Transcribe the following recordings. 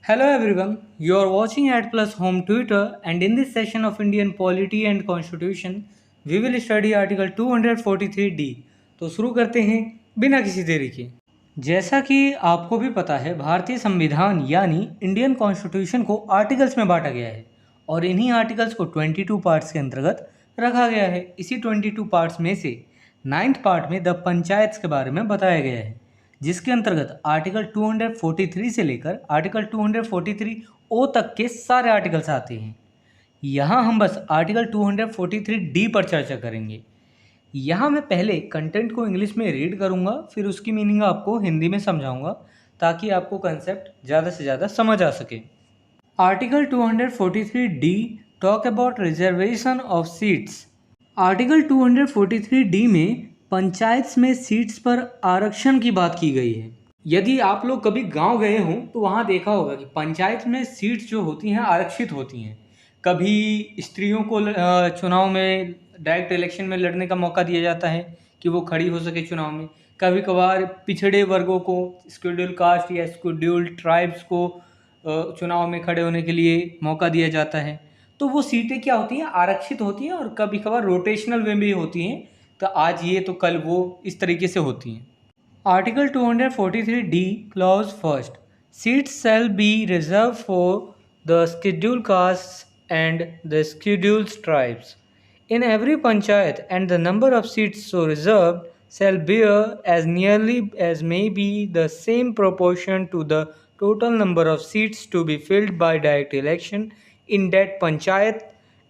Hello everyone, you are watching at Plus Home Twitter, and in this session of Indian Polity and Constitution, we will study Article 243D. तो शुरू करते हैं बिना किसी देरी के। जैसा कि आपको भी पता है, भारतीय संविधान यानी इंडियन कॉन्स्टिट्यूशन को आर्टिकल्स में बांटा गया है और इन्हीं आर्टिकल्स को 22 पार्ट्स के अंतर्गत रखा गया है। इसी 22 पार्ट्स में से 9th पार्ट में द पंचायत के बारे में बताया गया है, जिसके अंतर्गत आर्टिकल 243 से लेकर आर्टिकल 243 ओ तक के सारे आर्टिकल्स आते हैं। यहाँ हम बस आर्टिकल 243 डी पर चर्चा करेंगे। यहाँ मैं पहले कंटेंट को इंग्लिश में रीड करूँगा, फिर उसकी मीनिंग आपको हिंदी में समझाऊँगा ताकि आपको कंसेप्ट ज़्यादा से ज़्यादा समझ आ सके। Article 243 D talk about reservation of seats. Article 243 D में पंचायत में सीट्स पर आरक्षण की बात की गई है। यदि आप लोग कभी गांव गए हों तो वहां देखा होगा कि पंचायत में सीट्स जो होती हैं आरक्षित होती हैं। कभी स्त्रियों को चुनाव में डायरेक्ट इलेक्शन में लड़ने का मौका दिया जाता है कि वो खड़ी हो सके चुनाव में। कभी कभार पिछड़े वर्गों को, शेड्यूल कास्ट या शेड्यूल ट्राइब्स को चुनाव में खड़े होने के लिए मौका दिया जाता है। तो वो सीटें क्या होती हैं, आरक्षित होती हैं और कभी कभार रोटेशनल में भी होती हैं। तो आज ये तो कल वो, इस तरीके से होती हैं। Article 243 D clause first, seats shall be reserve for the schedule caste and the schedule tribes in every panchayat and the number of seats so reserved shall bear as nearly as may be the same proportion to the total number of seats to be filled by direct election in that panchayat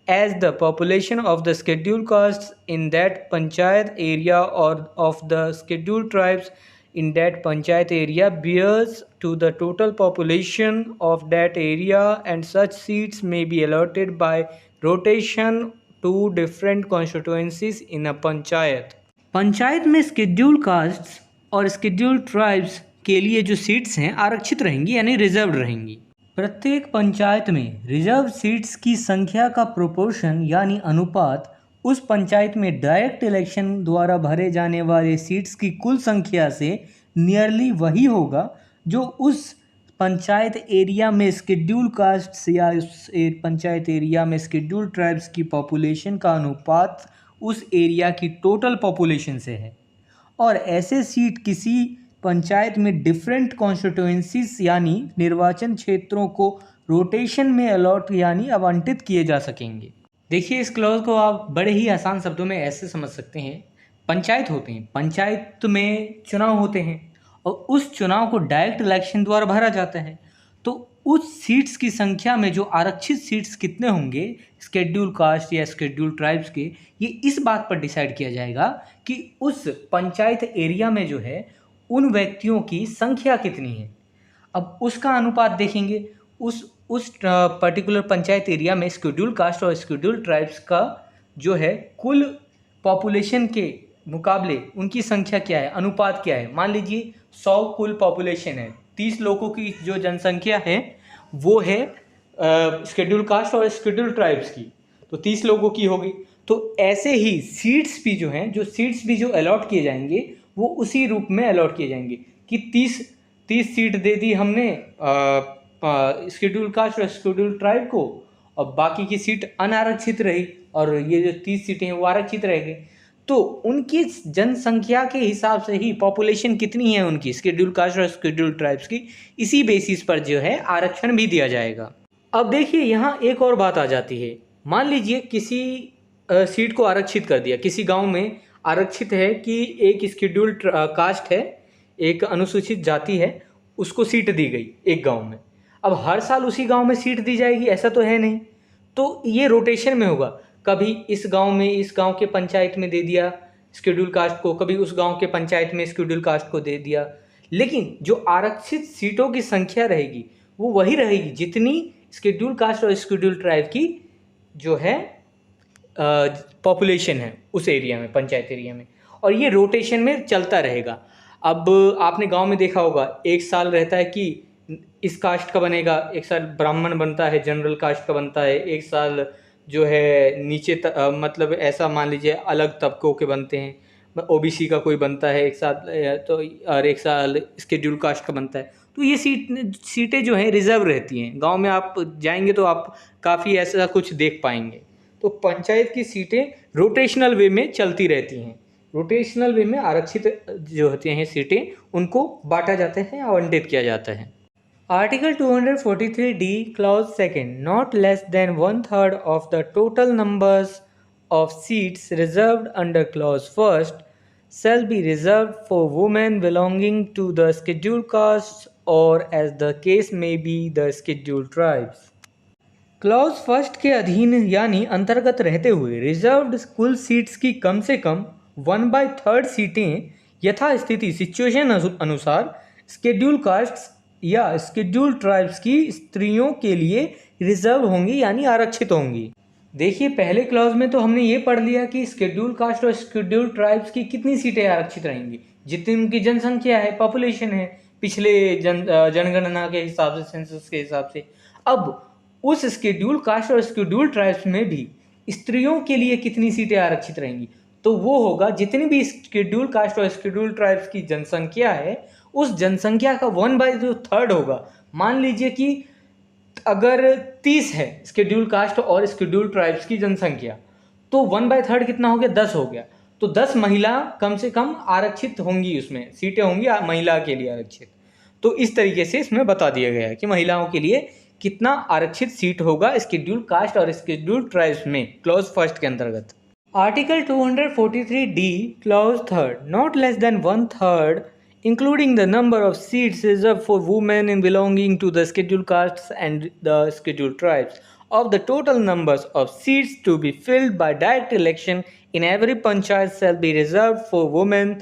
as the population of the scheduled castes in that panchayat area or of the scheduled tribes in that panchayat area bears to the total population of that area, and such seats may be allotted by rotation to different constituencies in a panchayat. Panchayat में schedule castes और schedule tribes के लिए जो seats हैं आरक्षित रहेंगी यानी reserve रहेंगी। प्रत्येक पंचायत में रिजर्व सीट्स की संख्या का प्रोपोर्शन यानी अनुपात उस पंचायत में डायरेक्ट इलेक्शन द्वारा भरे जाने वाले सीट्स की कुल संख्या से नियरली वही होगा जो उस पंचायत एरिया में शेड्यूल कास्ट या उस पंचायत एरिया में शेड्यूल ट्राइब्स की पॉपुलेशन का अनुपात उस एरिया की टोटल पॉपुलेशन से है। और ऐसे सीट किसी पंचायत में डिफरेंट कॉन्स्टिट्यूएंसीज यानी निर्वाचन क्षेत्रों को रोटेशन में अलॉट यानी आवंटित किए जा सकेंगे। देखिए, इस क्लॉज को आप बड़े ही आसान शब्दों में ऐसे समझ सकते हैं। पंचायत होते हैं, पंचायत में चुनाव होते हैं और उस चुनाव को डायरेक्ट इलेक्शन द्वारा भरा जाता है। तो उस सीट्स की संख्या में जो आरक्षित सीट्स कितने होंगे शेड्यूल कास्ट या शेड्यूल ट्राइब्स के, ये इस बात पर डिसाइड किया जाएगा कि उस पंचायत एरिया में जो है उन व्यक्तियों की संख्या कितनी है। अब उसका अनुपात देखेंगे, उस पर्टिकुलर पंचायत एरिया में शेड्यूल कास्ट और शेड्यूल ट्राइब्स का जो है कुल पॉपुलेशन के मुकाबले उनकी संख्या क्या है, अनुपात क्या है। मान लीजिए 100 कुल पॉपुलेशन है, 30 लोगों की जो जनसंख्या है वो है शेड्यूल कास्ट और शेड्यूल ट्राइब्स की, तो 30 लोगों की होगी। तो ऐसे ही सीट्स भी जो हैं, जो सीट्स भी जो अलॉट किए जाएंगे वो उसी रूप में अलॉट किए जाएंगे कि 30 सीट दे दी हमने शेड्यूल कास्ट और शेड्यूल ट्राइब को, और बाकी की सीट अनारक्षित रही और ये जो 30 सीटें हैं वो आरक्षित रहेंगी। तो उनकी जनसंख्या के हिसाब से ही पॉपुलेशन कितनी है उनकी शेड्यूल कास्ट और शेड्यूल ट्राइब्स की, इसी बेसिस पर जो है आरक्षण भी दिया जाएगा। अब देखिए, यहाँ एक और बात आ जाती है। मान लीजिए किसी सीट को आरक्षित कर दिया, किसी गांव में आरक्षित है कि एक शेड्यूल कास्ट है, एक अनुसूचित जाति है, उसको सीट दी गई एक गांव में। अब हर साल उसी गांव में सीट दी जाएगी ऐसा तो है नहीं, तो ये रोटेशन में होगा। कभी इस गांव में, इस गांव के पंचायत में दे दिया शेड्यूल कास्ट को, कभी उस गांव के पंचायत में शेड्यूल कास्ट को दे दिया। लेकिन जो आरक्षित सीटों की संख्या रहेगी वो वही रहेगी जितनी शेड्यूल कास्ट और शेड्यूल ट्राइब की जो है पॉपुलेशन है उस एरिया में, पंचायत एरिया में, और ये रोटेशन में चलता रहेगा। अब आपने गांव में देखा होगा, एक साल रहता है कि इस कास्ट का बनेगा, एक साल ब्राह्मण बनता है, जनरल कास्ट का बनता है, एक साल जो है नीचे मतलब ऐसा मान लीजिए अलग तबकों के बनते हैं, ओबीसी का कोई बनता है एक साल, तो और एक साल शेड्यूल कास्ट का बनता है। तो ये सीटें जो हैं रिजर्व रहती हैं। गांव में आप जाएंगे तो आप काफ़ी ऐसा कुछ देख पाएंगे। तो पंचायत की सीटें रोटेशनल वे में चलती रहती हैं। रोटेशनल वे में आरक्षित जो होती हैं सीटें, उनको बांटा जाता है, आवंटित किया जाता है। Article 243D clause second, not less than 1/3 of the total numbers of seats reserved under clause first shall be reserved for women belonging to the scheduled castes or as the case may be the scheduled tribes। Clause first के अधीन यानी अंतर्गत रहते हुए reserved कुल seats की कम से कम 1/3 सीटें यथास्थिति सिचुएशन अनुसार स्केड्यूल कास्ट्स या स्केड्यूल ट्राइब्स की स्त्रियों के लिए रिजर्व होंगी यानी आरक्षित होंगी। देखिए, पहले क्लॉज में तो हमने ये पढ़ लिया कि स्केड्यूल कास्ट और स्केड्यूल ट्राइब्स की कितनी सीटें आरक्षित रहेंगी, जितनी उनकी जनसंख्या है, पॉपुलेशन है, पिछले जनगणना के हिसाब से, सेंसस के हिसाब से। अब उस स्केड्यूल कास्ट और स्केड्यूल ट्राइब्स में भी स्त्रियों के लिए कितनी सीटें आरक्षित रहेंगी, तो वो होगा जितनी भी स्केड्यूल कास्ट और स्केड्यूल ट्राइब्स की जनसंख्या है, उस जनसंख्या का 1/3 होगा। मान लीजिए कि अगर 30 है स्केड्यूल कास्ट और स्केड्यूल ट्राइब्स की जनसंख्या, तो 1/3 कितना हो गया, 10 हो गया। तो 10 महिला कम से कम आरक्षित होंगी, उसमें सीटें होंगी महिला के लिए आरक्षित। तो इस तरीके से इसमें बता दिया गया है कि महिलाओं के लिए कितना आरक्षित सीट होगा स्केड्यूल कास्ट और स्केड्यूल ट्राइब्स में, क्लॉज फर्स्ट के अंतर्गत। Article 243D clause third, not less than 1/3 including the number of seats reserved for women in belonging to the scheduled castes and the scheduled tribes of the total numbers of seats to be filled by direct election in every panchayat shall be reserved for women,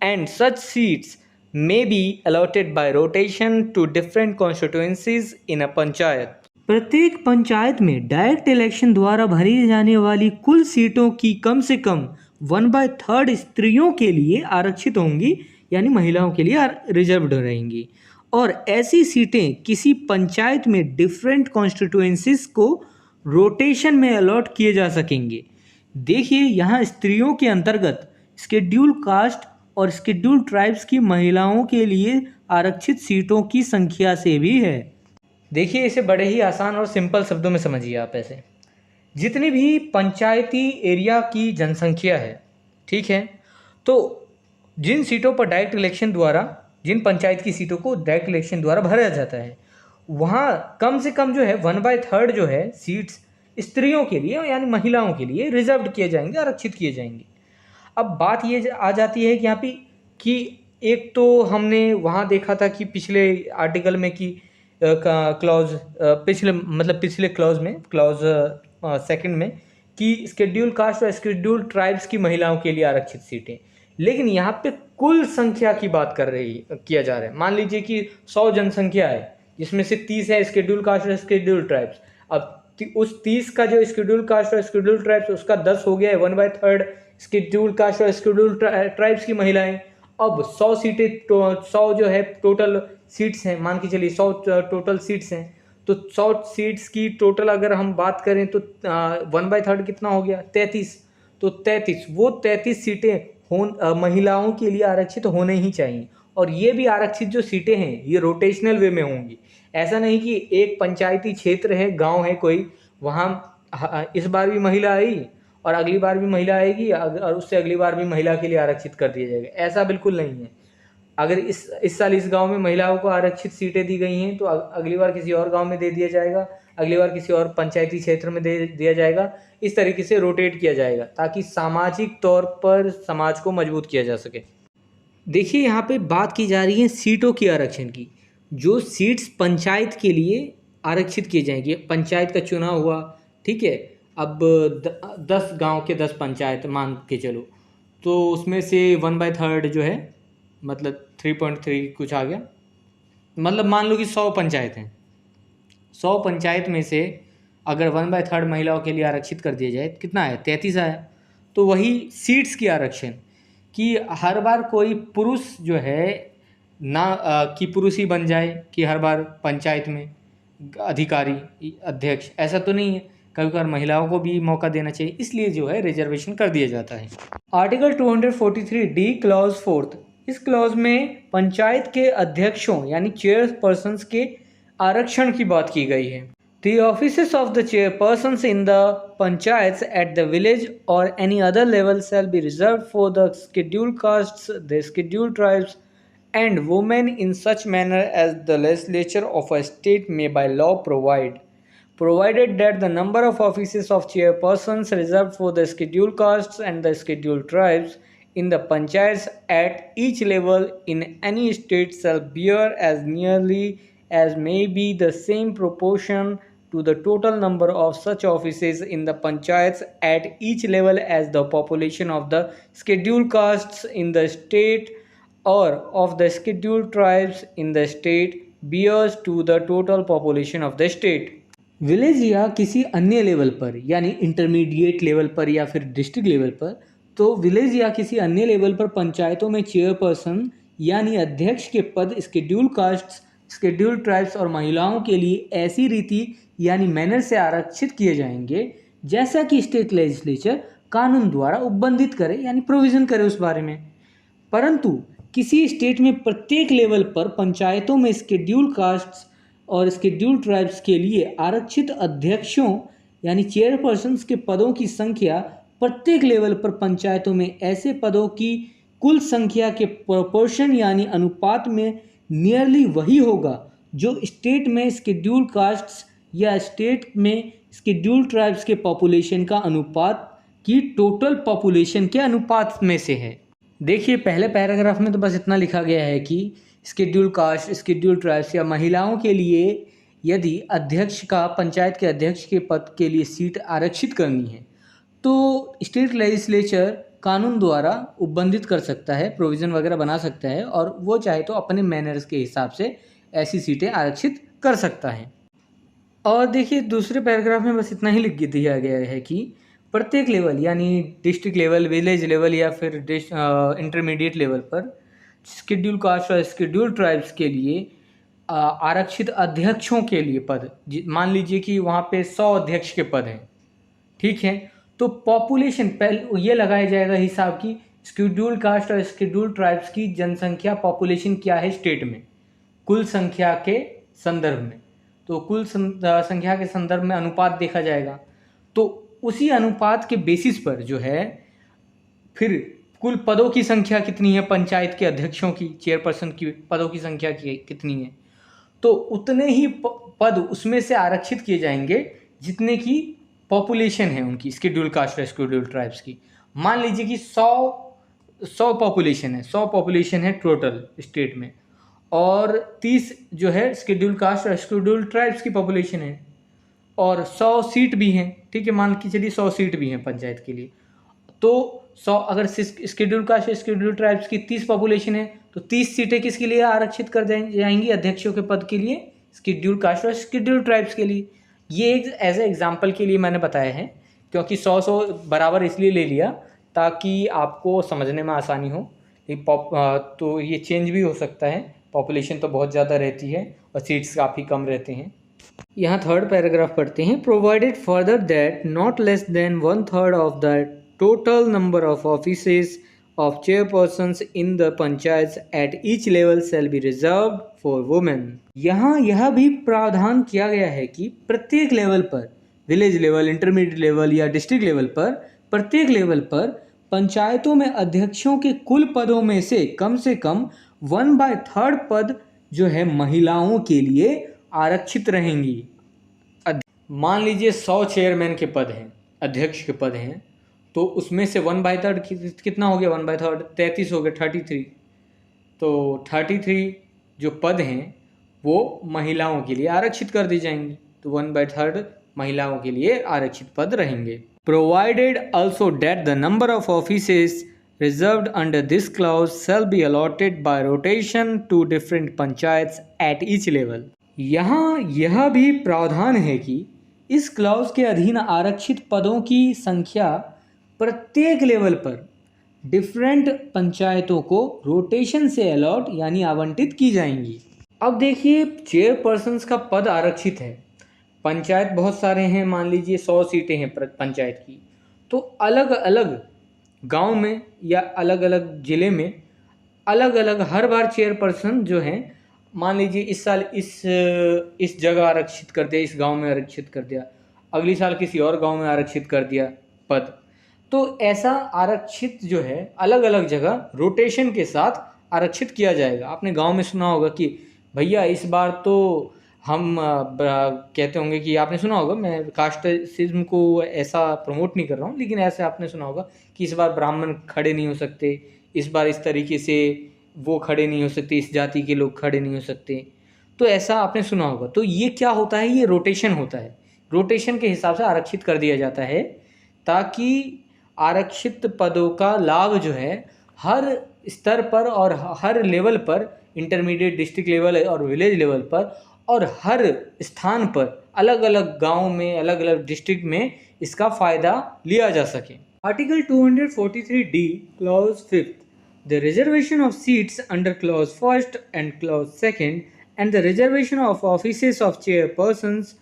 and such seats may be allotted by rotation to different constituencies in a panchayat। प्रत्येक पंचायत में direct election द्वारा भरी जाने वाली कुल सीटों की कम से कम 1/3 स्त्रियों के लिए आरक्षित होंगी यानी महिलाओं के लिए रिजर्व्ड रहेंगी, और ऐसी सीटें किसी पंचायत में डिफरेंट कॉन्स्टिट्यूएंसीज को रोटेशन में अलॉट किए जा सकेंगे। देखिए, यहाँ स्त्रियों के अंतर्गत स्केड्यूल कास्ट और स्केड्यूल ट्राइब्स की महिलाओं के लिए आरक्षित सीटों की संख्या से भी है। देखिए, इसे बड़े ही आसान और सिंपल शब्दों में समझिए आप ऐसे। जितनी भी पंचायती एरिया की जनसंख्या है, ठीक है, तो जिन सीटों पर डायरेक्ट इलेक्शन द्वारा, जिन पंचायत की सीटों को डायरेक्ट इलेक्शन द्वारा भरा जाता है, वहाँ कम से कम जो है 1/3 जो है सीट्स स्त्रियों के लिए यानी महिलाओं के लिए रिजर्व किए जाएंगे, आरक्षित किए जाएंगे। अब बात ये आ जाती है कि यहाँ पे कि एक तो हमने वहाँ देखा था कि पिछले आर्टिकल में कि क्लॉज पिछले क्लॉज में, क्लॉज सेकंड में, कि स्केड्यूल कास्ट और स्केड्यूल ट्राइब्स की महिलाओं के लिए आरक्षित सीटें, लेकिन यहाँ पे कुल संख्या की बात किया जा रहा है। मान लीजिए कि 100 जनसंख्या है, जिसमें से 30 है स्केड्यूल कास्ट और स्केड्यूल ट्राइब्स। अब उस 30 का जो स्केड्यूल कास्ट और स्केड्यूल ट्राइब्स, उसका 10 हो गया है 1/3 स्केड्यूल कास्ट और स्केड्यूल ट्राइब्स की महिलाएं। अब 100 सीटें, 100 जो है टोटल सीट्स हैं, मान के चलिए 100 टोटल सीट्स हैं, तो 100 सीट्स की टोटल अगर हम बात करें तो 1/3 कितना हो गया, 33। तो 33 सीटें महिलाओं के लिए आरक्षित होने ही चाहिए। और ये भी आरक्षित जो सीटें हैं ये रोटेशनल वे में होंगी। ऐसा नहीं कि एक पंचायती क्षेत्र है, गांव है कोई, वहाँ इस बार भी महिला आई और अगली बार भी महिला आएगी और उससे अगली बार भी महिला के लिए आरक्षित कर दिया जाएगा, ऐसा बिल्कुल नहीं है। अगर इस साल इस गांव में महिलाओं को आरक्षित सीटें दी गई हैं तो अगली बार किसी और गांव में दे दिया जाएगा, अगली बार किसी और पंचायती क्षेत्र में दे दिया जाएगा। इस तरीके से रोटेट किया जाएगा ताकि सामाजिक तौर पर समाज को मजबूत किया जा सके। देखिए, यहाँ पे बात की जा रही है सीटों की आरक्षण की। जो सीट्स पंचायत के लिए आरक्षित किए जाएंगे, पंचायत का चुनाव हुआ, ठीक है, अब 10 गांव के 10 पंचायत मान के चलो, तो उसमें से 1/3 जो है मतलब 3.3 कुछ आ गया, मतलब मान लो कि 100 पंचायत हैं, 100 पंचायत में से अगर 1/3 महिलाओं के लिए आरक्षित कर दिया जाए, कितना है, 33 आया। तो वही सीट्स की आरक्षण कि हर बार कोई पुरुष जो है ना कि पुरुष ही बन जाए कि हर बार पंचायत में अधिकारी अध्यक्ष, ऐसा तो नहीं है, कभी कभार महिलाओं को भी मौका देना चाहिए, इसलिए जो है रिजर्वेशन कर दिया जाता है। आर्टिकल 243D क्लॉज फोर्थ, इस क्लॉज में पंचायत के अध्यक्षों यानी चेयरपर्सन्स के आरक्षण की बात की गई है। The offices of the chairpersons in the panchayats at the village or any other level shall be reserved for the scheduled castes, the scheduled tribes, and women in such manner as the legislature of a state may by law provide. Provided that the number of offices of chairpersons reserved for the scheduled castes and the scheduled tribes in the panchayats at each level in any state shall bear as nearly as may be the same proportion to the total number of such offices in the panchayats at each level as the population of the scheduled castes in the state or of the scheduled tribes in the state bears to the total population of the state. Village या किसी अन्य level पर यानी intermediate level पर या फिर district level पर, तो विलेज या किसी अन्य लेवल पर पंचायतों में चेयरपर्सन यानी अध्यक्ष के पद स्केड्यूल कास्ट्स, स्केड्यूल ट्राइब्स और महिलाओं के लिए ऐसी रीति यानी मैनर से आरक्षित किए जाएंगे जैसा कि स्टेट लेजिस्लेचर कानून द्वारा उपबंधित करे यानी प्रोविज़न करे उस बारे में। परंतु किसी स्टेट में प्रत्येक लेवल पर पंचायतों में स्केड्यूल कास्ट्स और स्केड्यूल ट्राइब्स के लिए आरक्षित अध्यक्षों यानी चेयरपर्सन्स के पदों की संख्या प्रत्येक लेवल पर पंचायतों में ऐसे पदों की कुल संख्या के प्रोपोर्शन यानी अनुपात में नियरली वही होगा जो स्टेट में स्केड्यूल कास्ट्स या स्टेट में स्केड्यूल ट्राइब्स के पॉपुलेशन का अनुपात की टोटल पॉपुलेशन के अनुपात में से है। देखिए पहले पैराग्राफ में तो बस इतना लिखा गया है कि स्केड्यूल कास्ट, स्केड्यूल ट्राइब्स या महिलाओं के लिए यदि अध्यक्ष का पंचायत के अध्यक्ष के पद के लिए सीट आरक्षित करनी है तो स्टेट लेजिस्लेचर कानून द्वारा उपबंधित कर सकता है, प्रोविज़न वगैरह बना सकता है और वो चाहे तो अपने मैनर्स के हिसाब से ऐसी सीटें आरक्षित कर सकता है। और देखिए दूसरे पैराग्राफ में बस इतना ही लिख दिया गया है कि प्रत्येक लेवल यानी डिस्ट्रिक्ट लेवल, विलेज लेवल या फिर इंटरमीडिएट लेवल पर स्केड्यूल कास्ट और स्केड्यूल ट्राइब्स के लिए आरक्षित अध्यक्षों के लिए पद, मान लीजिए कि वहाँ पे 100 अध्यक्ष के पद हैं, ठीक है, तो पॉपुलेशन पहले ये लगाया जाएगा हिसाब की स्केड्यूल कास्ट और स्केड्यूल ट्राइब्स की जनसंख्या पॉपुलेशन क्या है स्टेट में कुल संख्या के संदर्भ में, तो कुल संख्या के संदर्भ में अनुपात देखा जाएगा। तो उसी अनुपात के बेसिस पर जो है फिर कुल पदों की संख्या कितनी है, पंचायत के अध्यक्षों की, चेयरपर्सन की पदों की संख्या कितनी है, तो उतने ही पद उसमें से आरक्षित किए जाएंगे जितने की पॉपुलेशन है उनकी स्केड्यूल कास्ट और स्केड्यूल ट्राइब्स की। मान लीजिए कि 100 पॉपुलेशन है टोटल स्टेट में और 30 जो है स्केड्यूल कास्ट और स्केड्यूल ट्राइब्स की पॉपुलेशन है और 100 सीट भी हैं, ठीक है, मान के चलिए 100 सीट भी हैं पंचायत के लिए। तो 100 अगर स्केड्यूल कास्ट स्केड्यूल ट्राइब्स की 30 पॉपुलेशन है तो 30 सीटें किसके लिए आरक्षित कर जाएंगी अध्यक्षों के पद के लिए, स्केड्यूल कास्ट और स्केड्यूल ट्राइब्स के लिए। ये एक एज ए एग्जाम्पल के लिए मैंने बताया है क्योंकि 100 बराबर इसलिए ले लिया ताकि आपको समझने में आसानी हो। तो ये चेंज भी हो सकता है, पॉपुलेशन तो बहुत ज़्यादा रहती है और सीट्स काफ़ी कम रहते हैं। यहाँ थर्ड पैराग्राफ पढ़ते हैं। Provided further that not less than 1/3 of the total number of offices of chairpersons in the panchayat at each level shall be reserved for women. यहाँ यह भी प्रावधान किया गया है कि प्रत्येक लेवल पर, विलेज लेवल, इंटरमीडिएट लेवल या डिस्ट्रिक्ट लेवल पर, प्रत्येक लेवल पर पंचायतों में अध्यक्षों के कुल पदों में से कम 1/3 पद जो है महिलाओं के लिए आरक्षित रहेंगी। मान लीजिए 100 चेयरमैन के पद हैं, अध्यक्ष के पद हैं, तो उसमें से 1/3 कितना हो गया, 1/3 33 हो गया, 33। तो 33 जो पद हैं वो महिलाओं के लिए आरक्षित कर दी जाएंगी, तो 1/3 महिलाओं के लिए आरक्षित पद रहेंगे। Provided also that the number of offices reserved under this clause shall be allotted by rotation to different panchayats at each level। यहाँ यह भी प्रावधान है कि इस क्लॉज के अधीन आरक्षित पदों की संख्या प्रत्येक लेवल पर डिफरेंट पंचायतों को रोटेशन से अलॉट यानी आवंटित की जाएंगी। अब देखिए चेयरपर्सन्स का पद आरक्षित है, पंचायत बहुत सारे हैं, मान लीजिए 100 सीटें हैं पंचायत की, तो अलग अलग गांव में या अलग अलग ज़िले में अलग अलग हर बार चेयरपर्सन जो है, मान लीजिए इस साल इस जगह आरक्षित कर दिया, इस गांव में आरक्षित कर दिया, अगली साल किसी और गांव में आरक्षित कर दिया पद। तो ऐसा आरक्षित जो है अलग अलग जगह रोटेशन के साथ आरक्षित किया जाएगा। आपने गांव में सुना होगा कि भैया इस बार तो हम कहते होंगे कि आपने सुना होगा, मैं कास्टिज्म को ऐसा प्रमोट नहीं कर रहा हूँ, लेकिन ऐसे आपने सुना होगा कि इस बार ब्राह्मण खड़े नहीं हो सकते, इस बार इस तरीके से वो खड़े नहीं हो सकते, इस जाति के लोग खड़े नहीं हो सकते। तो ऐसा आपने सुना होगा। तो ये क्या होता है, ये रोटेशन होता है। रोटेशन के हिसाब से आरक्षित कर दिया जाता है ताकि आरक्षित पदों का लाभ जो है हर स्तर पर और हर लेवल पर, इंटरमीडिएट, डिस्ट्रिक्ट लेवल और विलेज लेवल पर और हर स्थान पर, अलग अलग गांव में, अलग अलग डिस्ट्रिक्ट में इसका फ़ायदा लिया जा सके। Article 243D clause 5, the reservation of seats under clause 1st and clause 2nd and the reservation of offices of chairpersons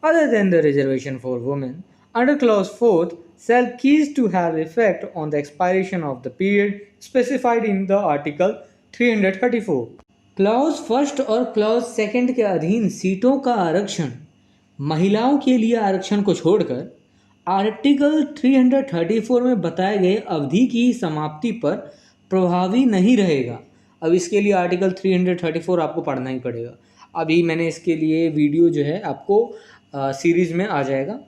other than the reservation for women under clause 4th shall cease to have effect on the expiration of the period specified in the article 334। Clause first और clause second के अधीन सीटों का आरक्षण महिलाओं के लिए आरक्षण को छोड़कर आर्टिकल 334 में बताए गए अवधि की समाप्ति पर प्रभावी नहीं रहेगा। अब इसके लिए आर्टिकल 334 आपको पढ़ना ही पड़ेगा। अभी मैंने इसके लिए वीडियो जो है आपको सीरीज में आ जाएगा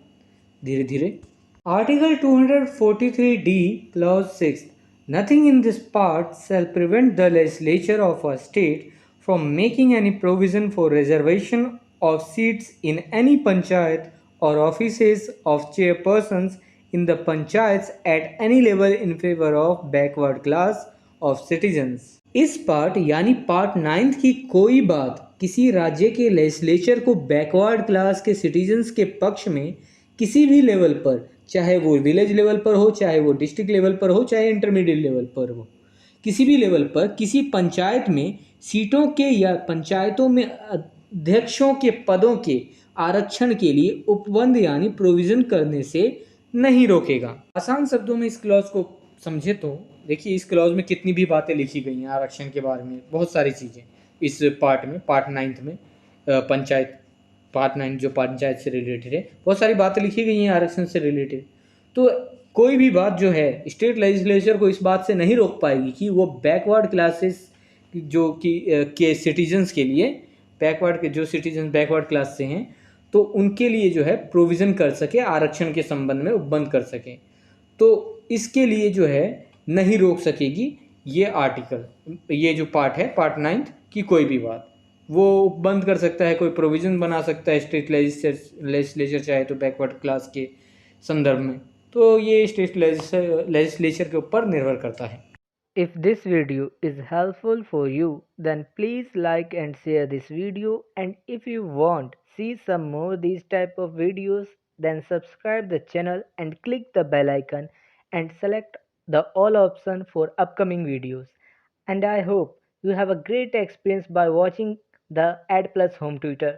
धीरे धीरे। Article 243D clause 6, nothing in this part shall prevent the legislature of a state from making any provision for reservation of seats in any panchayat or offices of chairpersons in the panchayats at any level in favor of backward class of citizens। इस part यानी part 9 की कोई बात किसी राज्य के legislature को backward class के सिटीजन्स के पक्ष में किसी भी लेवल पर, चाहे वो विलेज लेवल पर हो, चाहे वो डिस्ट्रिक्ट लेवल पर हो, चाहे इंटरमीडिएट लेवल पर हो, किसी भी लेवल पर किसी पंचायत में सीटों के या पंचायतों में अध्यक्षों के पदों के आरक्षण के लिए उपबंध यानी प्रोविज़न करने से नहीं रोकेगा। आसान शब्दों में इस क्लॉज को समझे तो देखिए, इस क्लॉज में कितनी भी बातें लिखी गई हैं आरक्षण के बारे में, बहुत सारी चीज़ें इस पार्ट में, पार्ट 9 में, पंचायत पार्ट 9 जो पंचायत से रिलेटेड है, बहुत सारी बातें लिखी गई हैं आरक्षण से रिलेटेड। तो कोई भी बात जो है स्टेट लेजिस्लेचर को इस बात से नहीं रोक पाएगी कि वो बैकवर्ड क्लासेस जो कि के सिटीजन्स के लिए, बैकवर्ड के जो सिटीजन बैकवर्ड क्लास से हैं तो उनके लिए जो है प्रोविज़न कर सके, आरक्षण के संबंध में उपबंध कर सके। तो इसके लिए जो है नहीं रोक सकेगी ये आर्टिकल, ये जो पार्ट है पार्ट 9 की कोई भी बात वो बंद कर सकता है, कोई प्रोविज़न बना सकता है स्टेट लेजिस्लेचर चाहे तो बैकवर्ड क्लास के संदर्भ में। तो ये स्टेट लेजिस्लेचर के ऊपर निर्भर करता है। If this video is helpful for you, then please like and share this video, and if you want see some more these type of videos, then subscribe the channel and click the bell icon and select the all option for upcoming videos. And I hope you have a great experience by watching the Ad Plus Home Tutor.